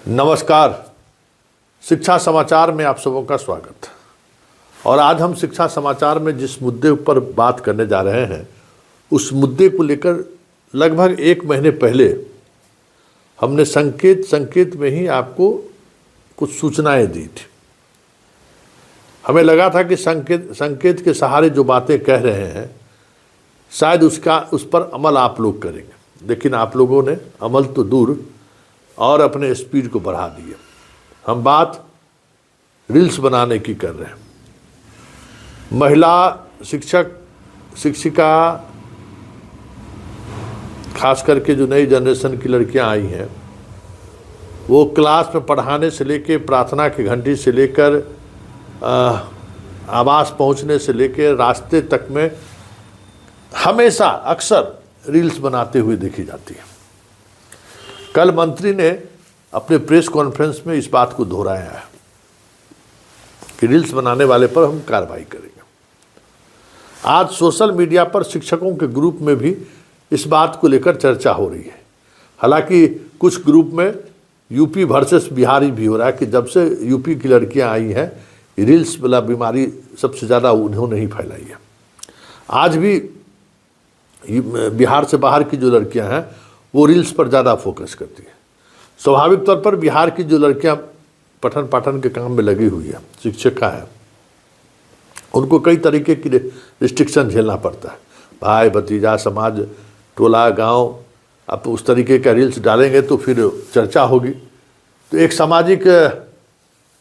नमस्कार। शिक्षा समाचार में आप सबों का स्वागत। और आज हम शिक्षा समाचार में जिस मुद्दे पर बात करने जा रहे हैं उस मुद्दे को लेकर लगभग 1 महीने पहले हमने संकेत में ही आपको कुछ सूचनाएं दी थी। हमें लगा था कि संकेत के सहारे जो बातें कह रहे हैं शायद उस पर अमल आप लोग करेंगे, लेकिन आप लोगों ने अमल तो दूर और अपने स्पीड को बढ़ा दिए। हम बात रील्स बनाने की कर रहे हैं। महिला शिक्षक शिक्षिका खास करके जो नई जनरेशन की लड़कियां आई हैं वो क्लास में पढ़ाने से लेकर प्रार्थना की घंटी से लेकर आवास पहुंचने से लेकर रास्ते तक में हमेशा अक्सर रील्स बनाते हुए देखी जाती है। कल मंत्री ने अपने प्रेस कॉन्फ्रेंस में इस बात को दोहराया है कि रील्स बनाने वाले पर हम कार्रवाई करेंगे। आज सोशल मीडिया पर शिक्षकों के ग्रुप में भी इस बात को लेकर चर्चा हो रही है। हालांकि कुछ ग्रुप में यूपी वर्सेस बिहारी भी हो रहा है कि जब से यूपी की लड़कियां आई हैं रील्स वाला बीमारी सबसे ज़्यादा उन्होंने ही फैलाई है। आज भी बिहार से बाहर की जो लड़कियां हैं वो रील्स पर ज़्यादा फोकस करती है। स्वाभाविक तौर पर बिहार की जो लड़कियां पठन पाठन के काम में लगी हुई है, शिक्षिका है, उनको कई तरीके की रिस्ट्रिक्शन झेलना पड़ता है। भाई भतीजा समाज टोला गांव आप उस तरीके का रील्स डालेंगे तो फिर चर्चा होगी। तो एक सामाजिक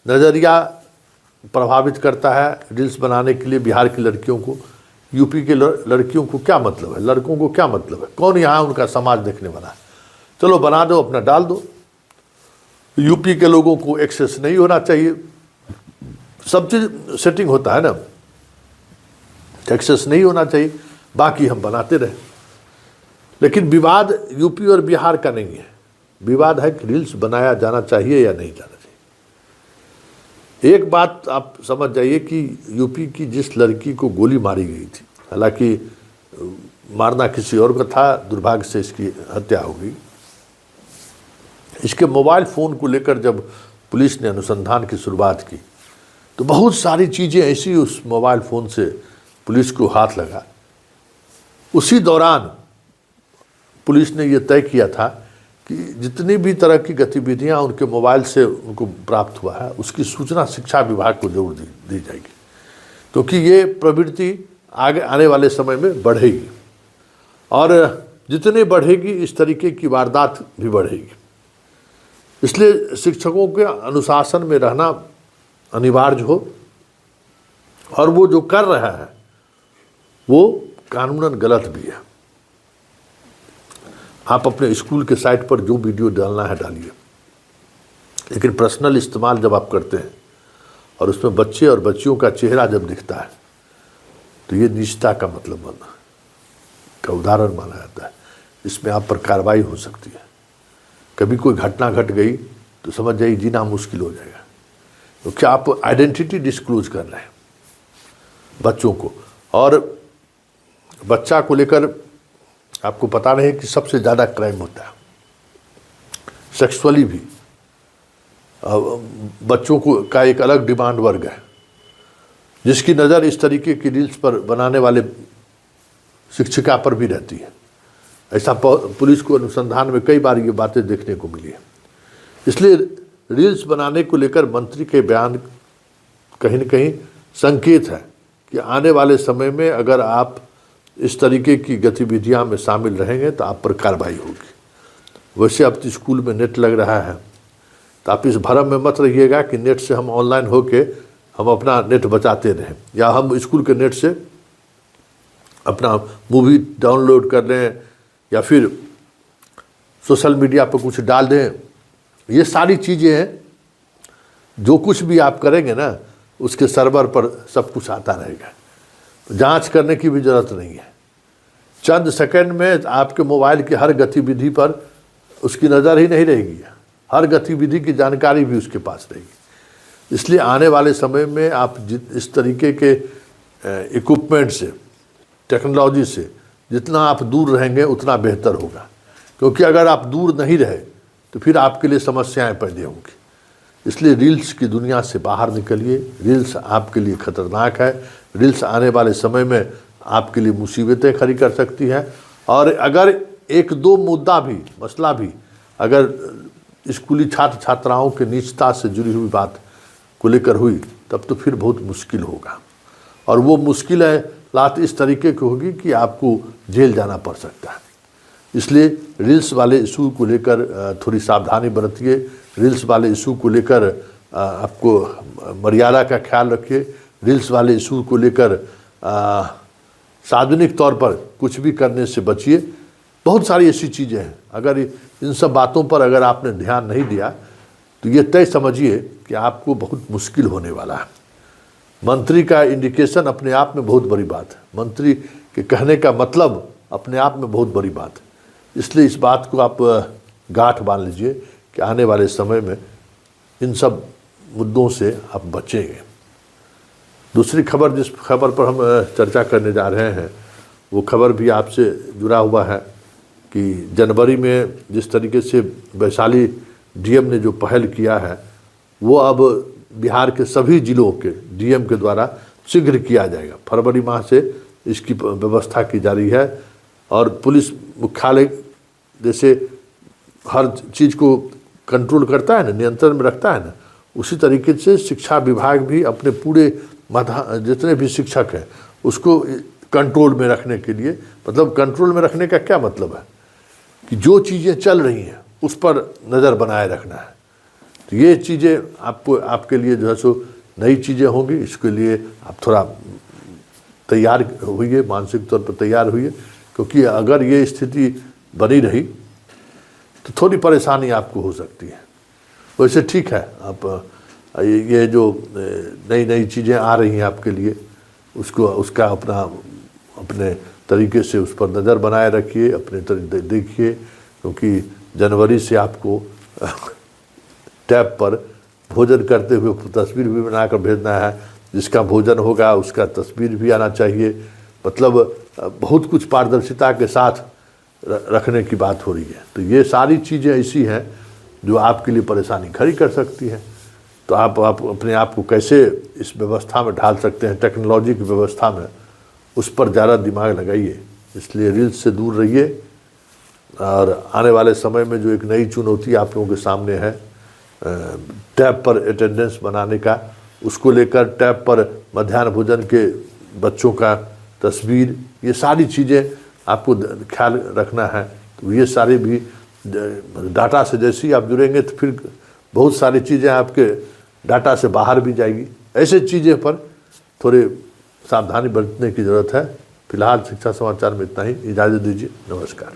नज़रिया प्रभावित करता है रील्स बनाने के लिए बिहार की लड़कियों को। यूपी के लड़कियों को क्या मतलब है, लड़कों को क्या मतलब है, कौन यहाँ उनका समाज देखने वाला है। चलो बना दो, अपना डाल दो। यूपी के लोगों को एक्सेस नहीं होना चाहिए, सब चीज़ सेटिंग होता है ना, एक्सेस नहीं होना चाहिए, बाकी हम बनाते रहे। लेकिन विवाद यूपी और बिहार का नहीं है, विवाद है कि रील्स बनाया जाना चाहिए या नहीं जाना चाहिए। एक बात आप समझ जाइए कि यूपी की जिस लड़की को गोली मारी गई थी, हालांकि मारना किसी और का था, दुर्भाग्य से इसकी हत्या हो गई। इसके मोबाइल फ़ोन को लेकर जब पुलिस ने अनुसंधान की शुरुआत की तो बहुत सारी चीज़ें ऐसी उस मोबाइल फ़ोन से पुलिस को हाथ लगा। उसी दौरान पुलिस ने यह तय किया था कि जितनी भी तरह की गतिविधियां उनके मोबाइल से उनको प्राप्त हुआ है उसकी सूचना शिक्षा विभाग को जरूर दी जाएगी, क्योंकि ये प्रवृत्ति आगे आने वाले समय में बढ़ेगी और जितनी बढ़ेगी इस तरीके की वारदात भी बढ़ेगी। इसलिए शिक्षकों के अनुशासन में रहना अनिवार्य हो और वो जो कर रहा है वो कानूनन गलत भी है। आप अपने स्कूल के साइट पर जो वीडियो डालना है डालिए, लेकिन पर्सनल इस्तेमाल जब आप करते हैं और उसमें बच्चे और बच्चियों का चेहरा जब दिखता है तो ये नीचता का मतलब का उदाहरण माना जाता है। इसमें आप पर कार्रवाई हो सकती है। कभी कोई घटना घट गई तो समझ जाइए जीना मुश्किल हो जाएगा, तो क्या आप आइडेंटिटी डिस्क्लोज कर रहे हैं बच्चों को। और बच्चा को लेकर आपको पता नहीं कि सबसे ज़्यादा क्राइम होता है सेक्सुअली भी। बच्चों को का एक अलग डिमांड वर्ग है जिसकी नज़र इस तरीके की रील्स पर बनाने वाले शिक्षिका पर भी रहती है। ऐसा पुलिस को अनुसंधान में कई बार ये बातें देखने को मिली है। इसलिए रील्स बनाने को लेकर मंत्री के बयान कहीं न कहीं संकेत है कि आने वाले समय में अगर आप इस तरीके की गतिविधियां में शामिल रहेंगे तो आप पर कार्रवाई होगी। वैसे अब तो स्कूल में नेट लग रहा है, तो आप इस भरम में मत रहिएगा कि नेट से हम ऑनलाइन होके हम अपना नेट बचाते रहें या हम स्कूल के नेट से अपना मूवी डाउनलोड कर लें या फिर सोशल मीडिया पर कुछ डाल दें। ये सारी चीज़ें हैं, जो कुछ भी आप करेंगे ना उसके सर्वर पर सब कुछ आता रहेगा, जांच करने की भी ज़रूरत नहीं है। चंद सेकंड में आपके मोबाइल की हर गतिविधि पर उसकी नज़र ही नहीं रहेगी, हर गतिविधि की जानकारी भी उसके पास रहेगी। इसलिए आने वाले समय में आप इस तरीके के इक्विपमेंट से, टेक्नोलॉजी से जितना आप दूर रहेंगे उतना बेहतर होगा, क्योंकि अगर आप दूर नहीं रहे तो फिर आपके लिए समस्याएं पैदा होंगी। इसलिए रील्स की दुनिया से बाहर निकलिए। रील्स आपके लिए खतरनाक है। रील्स आने वाले समय में आपके लिए मुसीबतें खड़ी कर सकती है। और अगर एक दो मुद्दा भी, मसला भी अगर स्कूली छात्र छात्राओं के निजता से जुड़ी हुई बात को लेकर हुई, तब तो फिर बहुत मुश्किल होगा। और वो मुश्किल है लात इस तरीके की होगी कि आपको जेल जाना पड़ सकता है। इसलिए रील्स वाले इशू को लेकर थोड़ी सावधानी बरतिए। रील्स वाले इशू को लेकर आपको मर्यादा का ख्याल रखिए। रील्स वाले इशू को लेकर सार्वजनिक तौर पर कुछ भी करने से बचिए। बहुत सारी ऐसी चीज़ें हैं, अगर इन सब बातों पर अगर आपने ध्यान नहीं दिया तो ये तय समझिए कि आपको बहुत मुश्किल होने वाला है। मंत्री का इंडिकेशन अपने आप में बहुत बड़ी बात है। मंत्री के कहने का मतलब अपने आप में बहुत बड़ी बात है। इसलिए इस बात को आप गांठ बांध लीजिए कि आने वाले समय में इन सब मुद्दों से आप बचेंगे। दूसरी खबर, जिस खबर पर हम चर्चा करने जा रहे हैं, वो खबर भी आपसे जुड़ा हुआ है कि जनवरी में जिस तरीके से वैशाली डीएम ने जो पहल किया है, वो अब बिहार के सभी जिलों के डीएम के द्वारा शीघ्र किया जाएगा। फरवरी माह से इसकी व्यवस्था की जा रही है। और पुलिस मुख्यालय जैसे हर चीज़ को कंट्रोल करता है ना, नियंत्रण में रखता है ना, उसी तरीके से शिक्षा विभाग भी अपने पूरे जितने भी शिक्षक हैं उसको कंट्रोल में रखने के लिए, मतलब कंट्रोल में रखने का क्या मतलब है कि जो चीज़ें चल रही हैं उस पर नज़र बनाए रखना है। तो ये चीज़ें आपको, आपके लिए जो है सो नई चीज़ें होंगी। इसके लिए आप थोड़ा तैयार हुइए, मानसिक तौर पर तैयार हुइए, क्योंकि अगर ये स्थिति बनी रही तो थोड़ी परेशानी आपको हो सकती है। वैसे ठीक है, आप ये जो नई नई चीज़ें आ रही हैं आपके लिए, उसका अपने तरीके से उस पर नज़र बनाए रखिए, अपने देखिए, क्योंकि जनवरी से आपको टैब पर भोजन करते हुए तस्वीर भी बनाकर भेजना है। जिसका भोजन होगा उसका तस्वीर भी आना चाहिए। मतलब बहुत कुछ पारदर्शिता के साथ रखने की बात हो रही है। तो ये सारी चीज़ें ऐसी हैं जो आपके लिए परेशानी खड़ी कर सकती हैं। तो आप अपने आप को कैसे इस व्यवस्था में ढाल सकते हैं, टेक्नोलॉजी की व्यवस्था में, उस पर ज़्यादा दिमाग लगाइए। इसलिए रील्स से दूर रहिए। और आने वाले समय में जो एक नई चुनौती आप लोगों के सामने है, टैब पर अटेंडेंस बनाने का, उसको लेकर टैब पर मध्याह्न भोजन के बच्चों का तस्वीर, ये सारी चीज़ें आपको ख्याल रखना है। तो ये सारे भी डाटा से जैसे ही आप जुड़ेंगे तो फिर बहुत सारी चीज़ें आपके डाटा से बाहर भी जाएगी। ऐसे चीज़ें पर थोड़े सावधानी बरतने की ज़रूरत है। फिलहाल शिक्षा समाचार में इतना ही। इजाज़त दीजिए। नमस्कार।